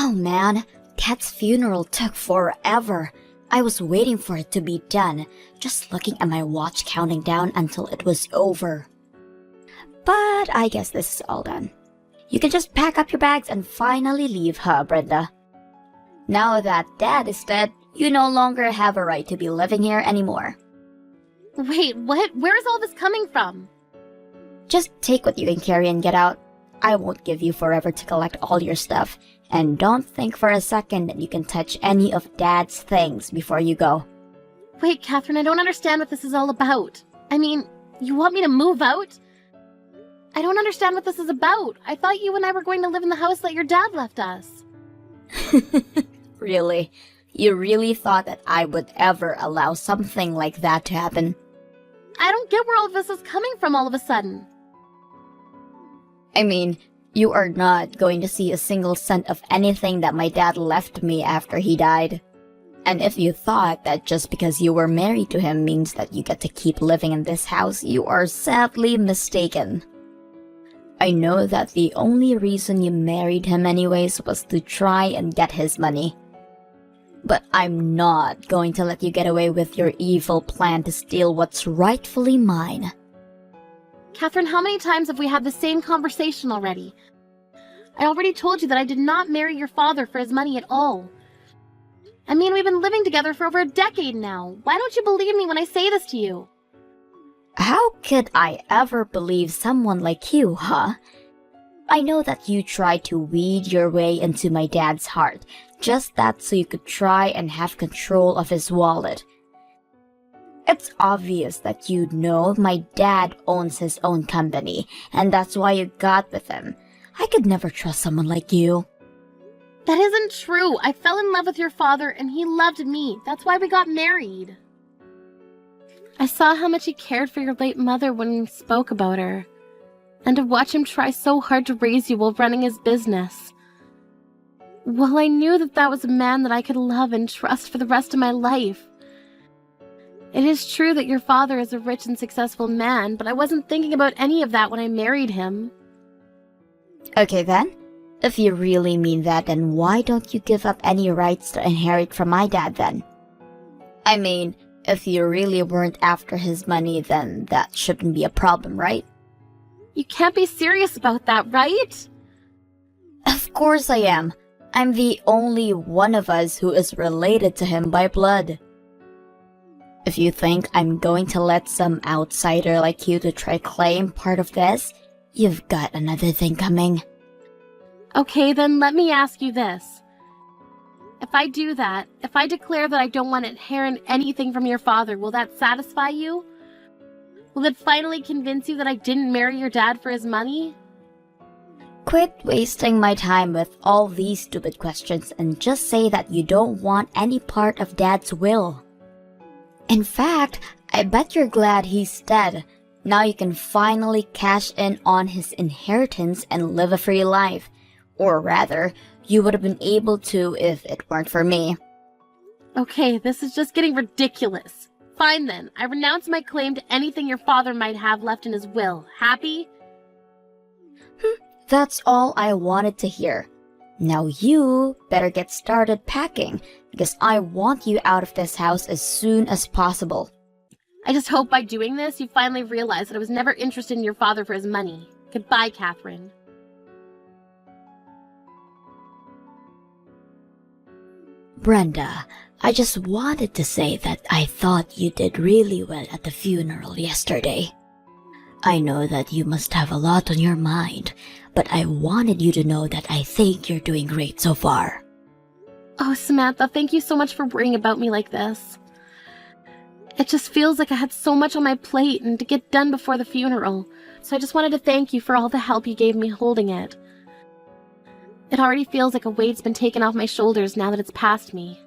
Oh man, Kat's funeral took forever. I was waiting for it to be done, just looking at my watch counting down until it was over. But I guess this is all done. You can just pack up your bags and finally leave, huh, Brenda? Now that Dad is dead, you no longer have a right to be living here anymore. Wait, what? Where is all this coming from? Just take what you can carry and get out. I won't give you forever to collect all your stuff, and don't think for a second that you can touch any of Dad's things before you go. Wait, Catherine, I don't understand what this is all about. I mean, you want me to move out? I don't understand what this is about. I thought you and I were going to live in the house that your dad left us. Really? You really thought that I would ever allow something like that to happen? I don't get where all of this is coming from all of a sudden. I mean, you are not going to see a single cent of anything that my dad left me after he died. And if you thought that just because you were married to him means that you get to keep living in this house, you are sadly mistaken. I know that the only reason you married him anyways was to try and get his money. But I'm not going to let you get away with your evil plan to steal what's rightfully mine. Catherine, how many times have we had the same conversation already? I already told you that I did not marry your father for his money at all. I mean, we've been living together for over a decade now. Why don't you believe me when I say this to you? How could I ever believe someone like you, huh? I know that you tried to weed your way into my dad's heart, just that so you could try and have control of his wallet. It's obvious that you know my dad owns his own company, and that's why you got with him. I could never trust someone like you. That isn't true. I fell in love with your father, and he loved me. That's why we got married. I saw how much he cared for your late mother when he spoke about her, and to watch him try so hard to raise you while running his business. Well, I knew that that was a man that I could love and trust for the rest of my life. It is true that your father is a rich and successful man, but I wasn't thinking about any of that when I married him. Okay then, if you really mean that, then why don't you give up any rights to inherit from my dad then? I mean, if you really weren't after his money, then that shouldn't be a problem, right? You can't be serious about that, right? Of course I am. I'm the only one of us who is related to him by blood. If you think I'm going to let some outsider like you to try claim part of this, you've got another thing coming. Okay, then let me ask you this. If I do that, if I declare that I don't want to inherit anything from your father, will that satisfy you? Will it finally convince you that I didn't marry your dad for his money? Quit wasting my time with all these stupid questions and just say that you don't want any part of Dad's will. In fact, I bet you're glad he's dead. Now you can finally cash in on his inheritance and live a free life. Or rather, you would have been able to if it weren't for me. Okay, this is just getting ridiculous. Fine then, I renounce my claim to anything your father might have left in his will. Happy? That's all I wanted to hear. Now you better get started packing, because I want you out of this house as soon as possible. I just hope by doing this, you finally realize that I was never interested in your father for his money. Goodbye, Catherine. Brenda, I just wanted to say that I thought you did really well at the funeral yesterday. I know that you must have a lot on your mind, but I wanted you to know that I think you're doing great so far. Oh, Samantha, thank you so much for worrying about me like this. It just feels like I had so much on my plate and to get done before the funeral, so I just wanted to thank you for all the help you gave me holding it. It already feels like a weight's been taken off my shoulders now that it's past me.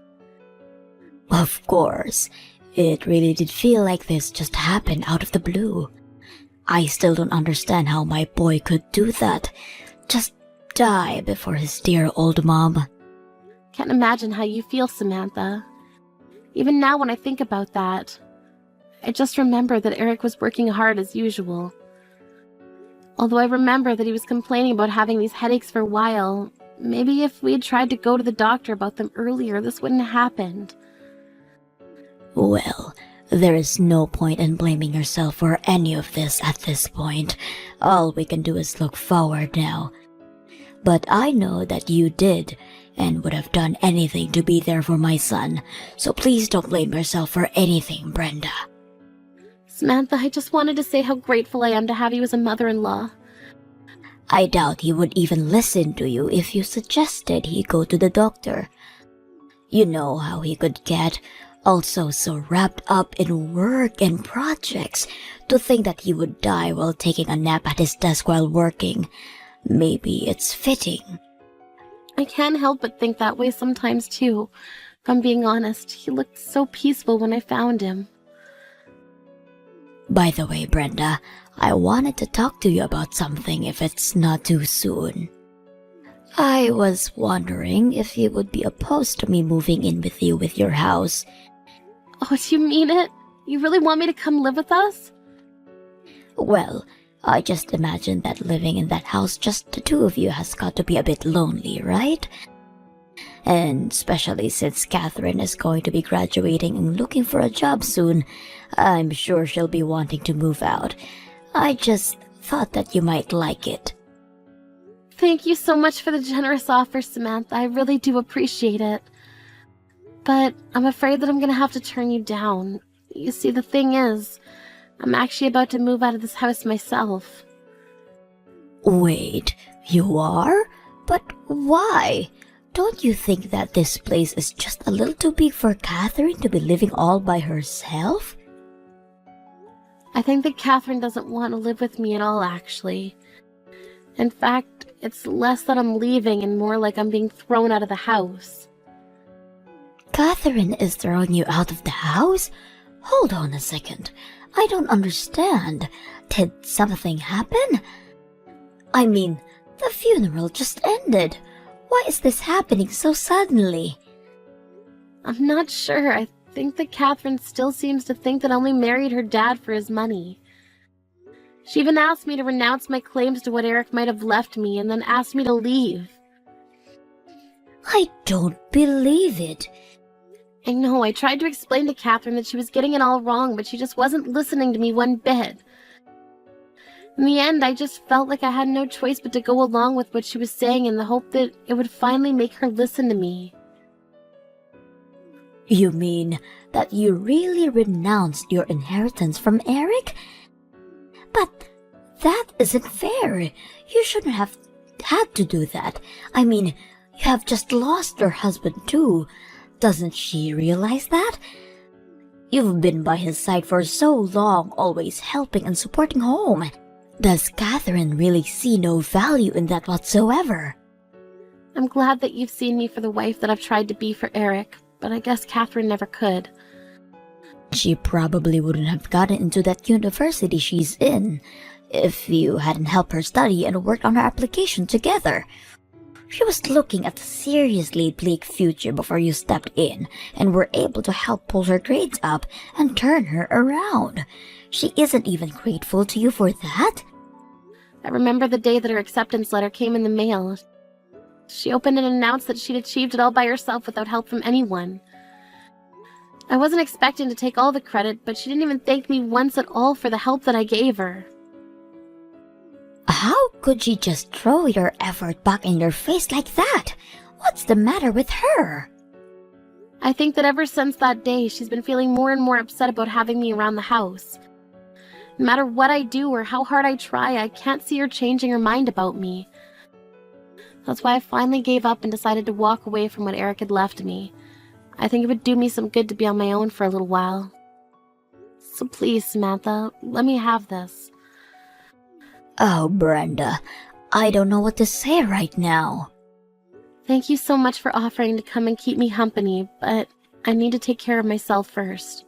Of course, it really did feel like this just happened out of the blue. I still don't understand how my boy could do that. Just die before his dear old mom. Can't imagine how you feel, Samantha. Even now when I think about that, I just remember that Eric was working hard as usual. Although I remember that he was complaining about having these headaches for a while, Maybe if we had tried to go to the doctor about them earlier, this wouldn't have happened. Well, there is no point in blaming yourself for any of this at this point. All we can do is look forward now. But I know that you did, and would have done anything to be there for my son, so please don't blame yourself for anything, Brenda. Samantha, I just wanted to say how grateful I am to have you as a mother-in-law. I doubt he would even listen to you if you suggested he go to the doctor. You know how he could get, also so wrapped up in work and projects, to think that he would die while taking a nap at his desk while working. Maybe it's fitting. I can't help but think that way sometimes too. If I'm being honest, he looked so peaceful when I found him. By the way, Brenda, I wanted to talk to you about something if it's not too soon. I was wondering if you would be opposed to me moving in with you with your house. Oh, do you mean it? You really want me to come live with us? Well, I just imagined that living in that house just the two of you has got to be a bit lonely, right? And especially since Catherine is going to be graduating and looking for a job soon, I'm sure she'll be wanting to move out. I just thought that you might like it. Thank you so much for the generous offer, Samantha. I really do appreciate it. But I'm afraid that I'm going to have to turn you down. You see, the thing is, I'm actually about to move out of this house myself. Wait, you are? But why? Don't you think that this place is just a little too big for Catherine to be living all by herself? I think that Catherine doesn't want to live with me at all, actually. In fact, it's less that I'm leaving and more like I'm being thrown out of the house. Catherine is throwing you out of the house? Hold on a second. I don't understand. Did something happen? I mean, the funeral just ended. Why is this happening so suddenly? I'm not sure. I think that Catherine still seems to think that I only married her dad for his money. She even asked me to renounce my claims to what Eric might have left me and then asked me to leave. I don't believe it. I know, I tried to explain to Catherine that she was getting it all wrong, but she just wasn't listening to me one bit. In the end, I just felt like I had no choice but to go along with what she was saying in the hope that it would finally make her listen to me. You mean that you really renounced your inheritance from Eric? But that isn't fair. You shouldn't have had to do that. I mean, you have just lost your husband too. Doesn't she realize that? You've been by his side for so long, always helping and supporting home. Does Catherine really see no value in that whatsoever? I'm glad that you've seen me for the wife that I've tried to be for Eric, but I guess Catherine never could. She probably wouldn't have gotten into that university she's in if you hadn't helped her study and worked on her application together. She was looking at a seriously bleak future before you stepped in and were able to help pull her grades up and turn her around. She isn't even grateful to you for that? I remember the day that her acceptance letter came in the mail. She opened and announced that she'd achieved it all by herself without help from anyone. I wasn't expecting to take all the credit, but she didn't even thank me once at all for the help that I gave her. How could she just throw your effort back in your face like that? What's the matter with her? I think that ever since that day, she's been feeling more and more upset about having me around the house. No matter what I do or how hard I try, I can't see her changing her mind about me. That's why I finally gave up and decided to walk away from what Eric had left me. I think it would do me some good to be on my own for a little while. So please, Samantha, let me have this. Oh, Brenda, I don't know what to say right now. Thank you so much for offering to come and keep me company, but I need to take care of myself first.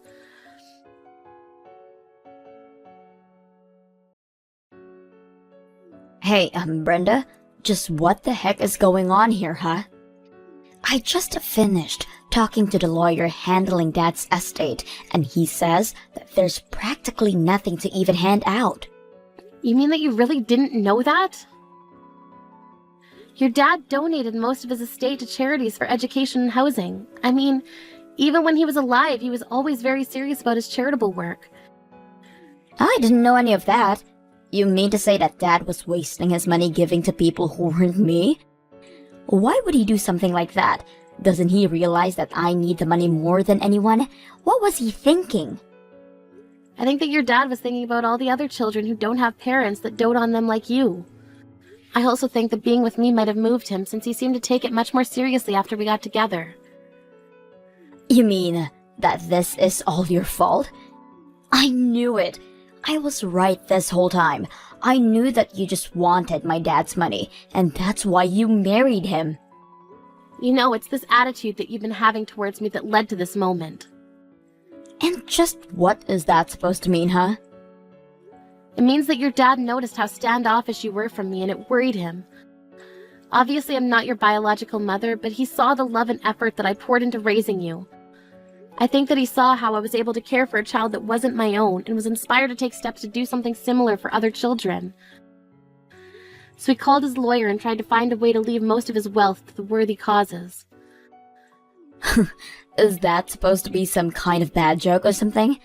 Hey, Brenda, just what the heck is going on here, huh? I just finished talking to the lawyer handling Dad's estate, and he says that there's practically nothing to even hand out. You mean that you really didn't know that? Your dad donated most of his estate to charities for education and housing. I mean, even when he was alive, he was always very serious about his charitable work. I didn't know any of that. You mean to say that Dad was wasting his money giving to people who weren't me? Why would he do something like that? Doesn't he realize that I need the money more than anyone? What was he thinking? I think that your dad was thinking about all the other children who don't have parents that dote on them like you. I also think that being with me might have moved him, since he seemed to take it much more seriously after we got together. You mean that this is all your fault? I knew it. I was right this whole time. I knew that you just wanted my dad's money, and that's why you married him. You know, it's this attitude that you've been having towards me that led to this moment. And just what is that supposed to mean, huh? It means that your dad noticed how standoffish you were from me, and it worried him. Obviously, I'm not your biological mother, but he saw the love and effort that I poured into raising you. I think that he saw how I was able to care for a child that wasn't my own, and was inspired to take steps to do something similar for other children. So he called his lawyer and tried to find a way to leave most of his wealth to the worthy causes. Is that supposed to be some kind of bad joke or something?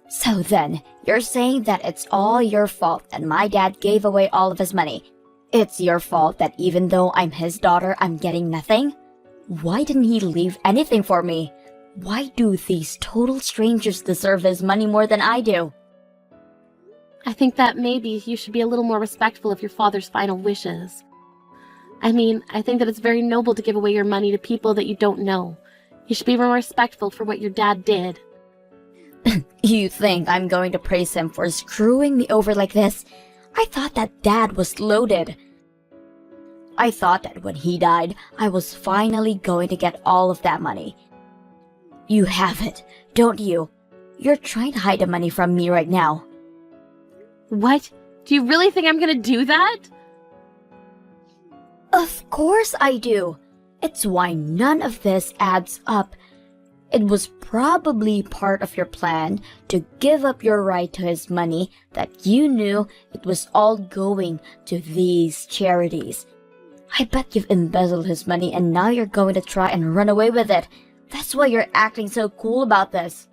So then, you're saying that it's all your fault that my dad gave away all of his money. It's your fault that even though I'm his daughter, I'm getting nothing? Why didn't he leave anything for me? Why do these total strangers deserve his money more than I do? I think that maybe you should be a little more respectful of your father's final wishes. I mean, I think that it's very noble to give away your money to people that you don't know. You should be more respectful for what your dad did. You think I'm going to praise him for screwing me over like this? I thought that Dad was loaded. I thought that when he died, I was finally going to get all of that money. You have it, don't you? You're trying to hide the money from me right now. What? Do you really think I'm gonna do that? Of course I do. It's why none of this adds up. It was probably part of your plan to give up your right to his money that you knew it was all going to these charities. I bet you've embezzled his money and now you're going to try and run away with it. That's why you're acting so cool about this.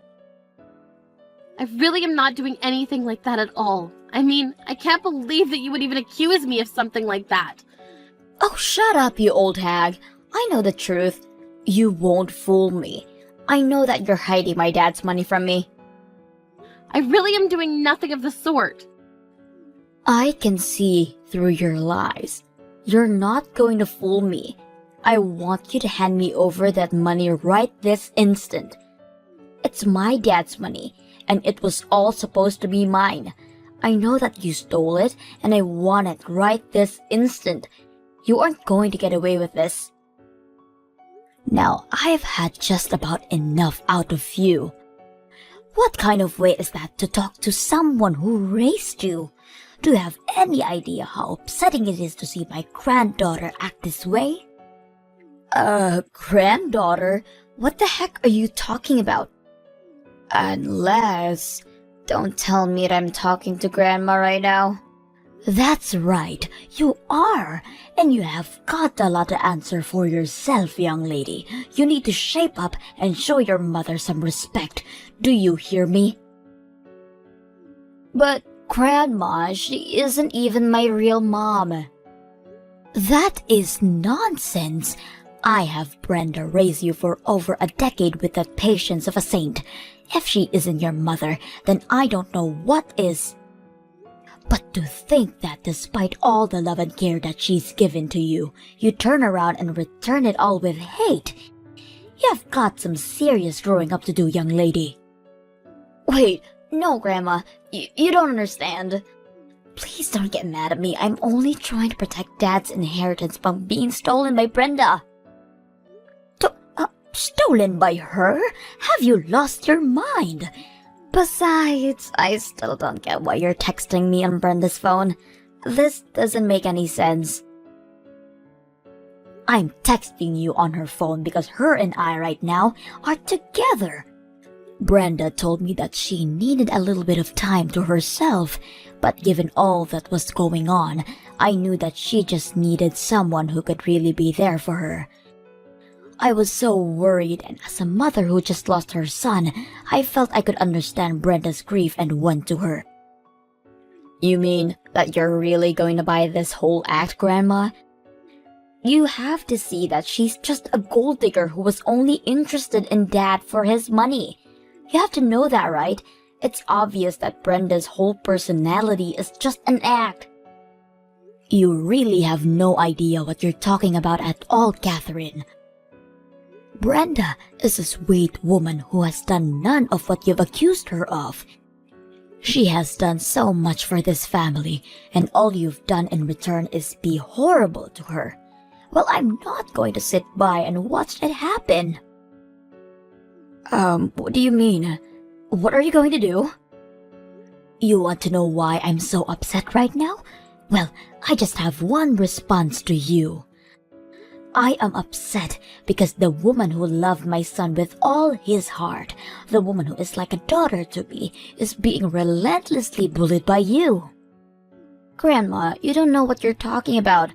I really am not doing anything like that at all. I mean, I can't believe that you would even accuse me of something like that. Oh, shut up, you old hag. I know the truth. You won't fool me. I know that you're hiding my dad's money from me. I really am doing nothing of the sort. I can see through your lies. You're not going to fool me. I want you to hand me over that money right this instant. It's my dad's money, and it was all supposed to be mine. I know that you stole it, and I want it right this instant. You aren't going to get away with this. Now, I've had just about enough out of you. What kind of way is that to talk to someone who raised you? Do you have any idea how upsetting it is to see my granddaughter act this way? Granddaughter? What the heck are you talking about? Unless... Don't tell me that I'm talking to Grandma right now. That's right, you are. And you have got a lot to answer for yourself, young lady. You need to shape up and show your mother some respect. Do you hear me? But, Grandma, she isn't even my real mom. That is nonsense. I have Brenda raise you for over a decade with the patience of a saint. If she isn't your mother, then I don't know what is. But to think that despite all the love and care that she's given to you, you turn around and return it all with hate. You've got some serious growing up to do, young lady. Wait, no, Grandma. You don't understand. Please don't get mad at me. I'm only trying to protect Dad's inheritance from being stolen by Brenda. Stolen by her? Have you lost your mind? Besides, I still don't get why you're texting me on Brenda's phone. This doesn't make any sense. I'm texting you on her phone because her and I right now are together. Brenda told me that she needed a little bit of time to herself, but given all that was going on, I knew that she just needed someone who could really be there for her. I was so worried, and as a mother who just lost her son, I felt I could understand Brenda's grief and went to her. You mean that you're really going to buy this whole act, Grandma? You have to see that she's just a gold digger who was only interested in Dad for his money. You have to know that, right? It's obvious that Brenda's whole personality is just an act. You really have no idea what you're talking about at all, Catherine. Brenda is a sweet woman who has done none of what you've accused her of. She has done so much for this family, and all you've done in return is be horrible to her. Well, I'm not going to sit by and watch it happen. What do you mean? What are you going to do? You want to know why I'm so upset right now? Well, I just have one response to you. I am upset because the woman who loved my son with all his heart, the woman who is like a daughter to me, is being relentlessly bullied by you. Grandma, you don't know what you're talking about.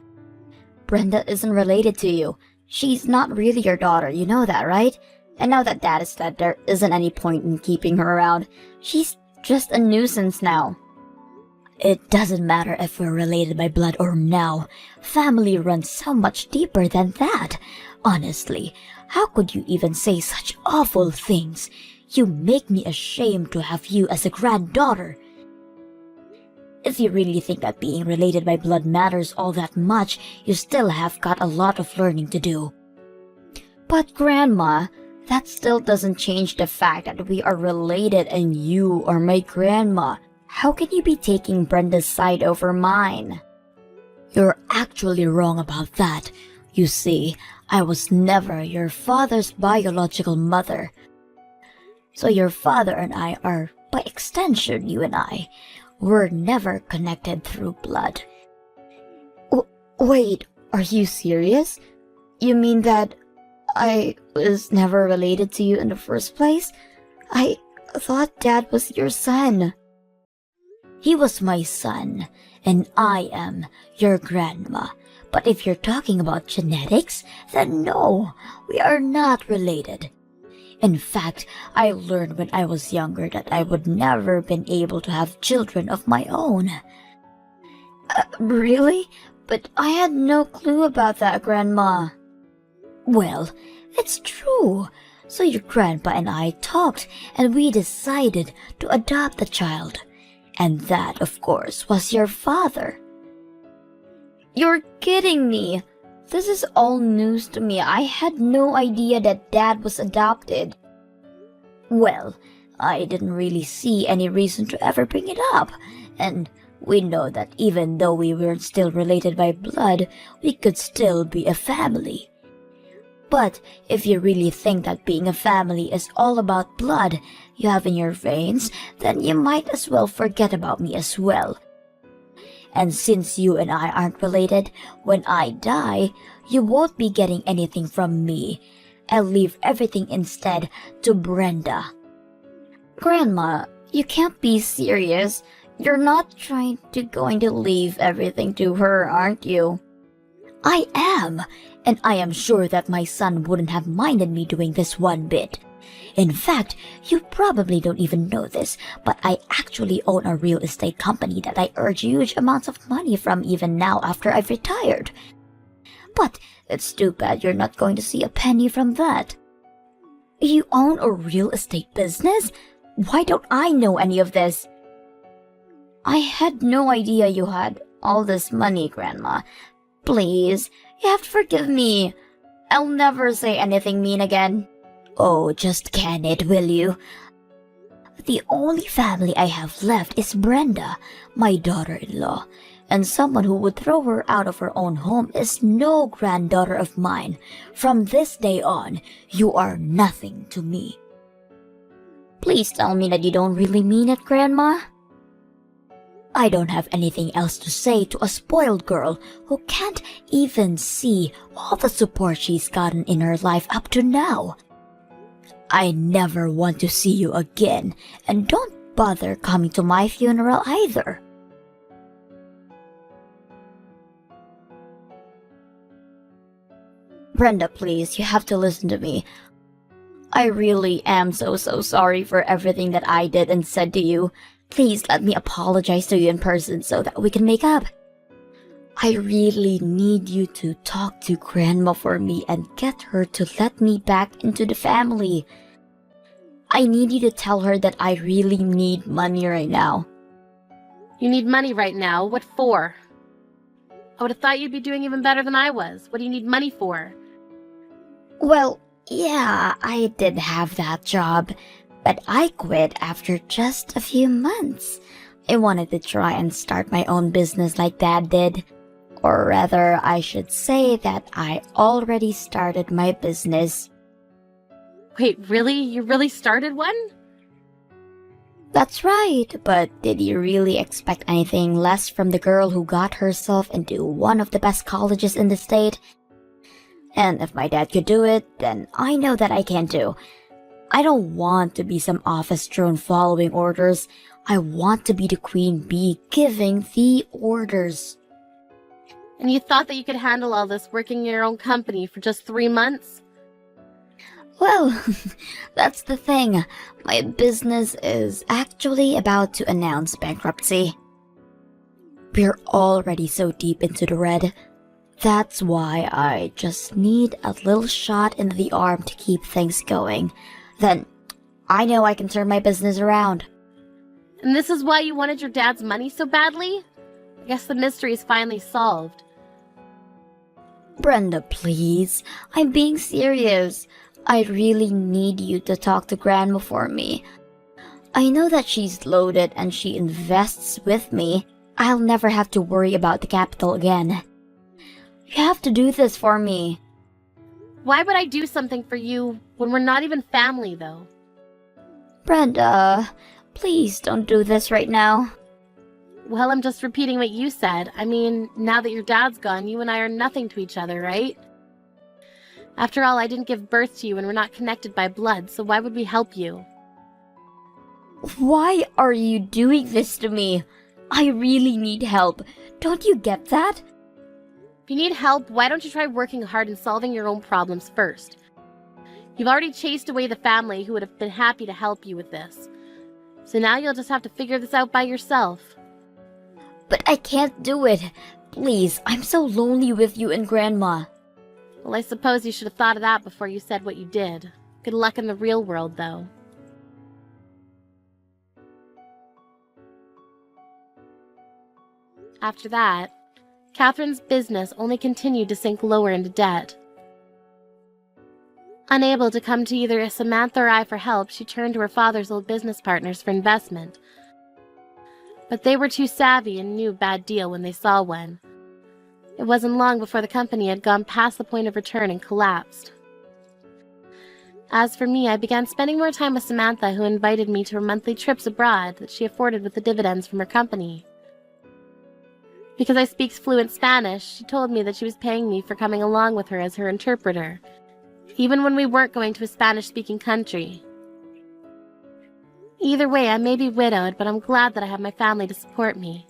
Brenda isn't related to you. She's not really your daughter, you know that, right? And now that Dad is dead, there isn't any point in keeping her around. She's just a nuisance now. It doesn't matter if we're related by blood or no. Family runs so much deeper than that. Honestly, how could you even say such awful things? You make me ashamed to have you as a granddaughter. If you really think that being related by blood matters all that much, you still have got a lot of learning to do. But Grandma, that still doesn't change the fact that we are related and you are my grandma. How can you be taking Brenda's side over mine? You're actually wrong about that. You see, I was never your father's biological mother. So your father and I are, by extension, you and I, were never connected through blood. Wait, are you serious? You mean that I was never related to you in the first place? I thought Dad was your son. He was my son, and I am your grandma. But if you're talking about genetics, then no, we are not related. In fact, I learned when I was younger that I would never been able to have children of my own. Really? But I had no clue about that, Grandma. Well, it's true. So your grandpa and I talked, and we decided to adopt the child. And that, of course, was your father. You're kidding me. This is all news to me. I had no idea that Dad was adopted. Well, I didn't really see any reason to ever bring it up. And we know that even though we weren't still related by blood, we could still be a family. But if you really think that being a family is all about blood you have in your veins, then you might as well forget about me as well. And since you and I aren't related, when I die, you won't be getting anything from me. I'll leave everything instead to Brenda. Grandma, you can't be serious. You're not going to leave everything to her, aren't you? I am, and I am sure that my son wouldn't have minded me doing this one bit. In fact, you probably don't even know this, but I actually own a real estate company that I earn huge amounts of money from even now after I've retired. But it's too bad you're not going to see a penny from that. You own a real estate business? Why don't I know any of this? I had no idea you had all this money, Grandma. Please, you have to forgive me. I'll never say anything mean again. Oh, just can it, will you? The only family I have left is Brenda, my daughter-in-law, and someone who would throw her out of her own home is no granddaughter of mine. From this day on, you are nothing to me. Please tell me that you don't really mean it, Grandma. I don't have anything else to say to a spoiled girl who can't even see all the support she's gotten in her life up to now. I never want to see you again, and don't bother coming to my funeral either. Brenda, please, you have to listen to me. I really am so sorry for everything that I did and said to you. Please let me apologize to you in person so that we can make up. I really need you to talk to Grandma for me and get her to let me back into the family. I need you to tell her that I really need money right now. You need money right now? What for? I would have thought you'd be doing even better than I was. What do you need money for? Well, yeah, I did have that job, but I quit after just a few months. I wanted to try and start my own business like Dad did. Or rather, I should say that I already started my business. Wait, really? You really started one? That's right, but did you really expect anything less from the girl who got herself into one of the best colleges in the state? And if my dad could do it, then I know that I can too. I don't want to be some office drone following orders. I want to be the queen bee giving the orders. And you thought that you could handle all this working in your own company for just 3 months? Well, that's the thing. My business is actually about to announce bankruptcy. We're already so deep into the red. That's why I just need a little shot in the arm to keep things going. Then, I know I can turn my business around. And this is why you wanted your dad's money so badly? I guess the mystery is finally solved. Brenda, please. I'm being serious. I really need you to talk to Grandma for me. I know that she's loaded and she invests with me. I'll never have to worry about the capital again. You have to do this for me. Why would I do something for you when we're not even family, though? Brenda, please don't do this right now. Well, I'm just repeating what you said. I mean, now that your dad's gone, you and I are nothing to each other, right? After all, I didn't give birth to you and we're not connected by blood, so why would we help you? Why are you doing this to me? I really need help. Don't you get that? If you need help, why don't you try working hard and solving your own problems first? You've already chased away the family who would have been happy to help you with this. So now you'll just have to figure this out by yourself. But I can't do it. Please, I'm so lonely with you and Grandma. Well, I suppose you should have thought of that before you said what you did. Good luck in the real world, though. After that, Catherine's business only continued to sink lower into debt. Unable to come to either Samantha or I for help, she turned to her father's old business partners for investment. But they were too savvy and knew a bad deal when they saw one. It wasn't long before the company had gone past the point of return and collapsed. As for me, I began spending more time with Samantha, who invited me to her monthly trips abroad that she afforded with the dividends from her company. Because I speak fluent Spanish, she told me that she was paying me for coming along with her as her interpreter, even when we weren't going to a Spanish-speaking country. Either way, I may be widowed, but I'm glad that I have my family to support me.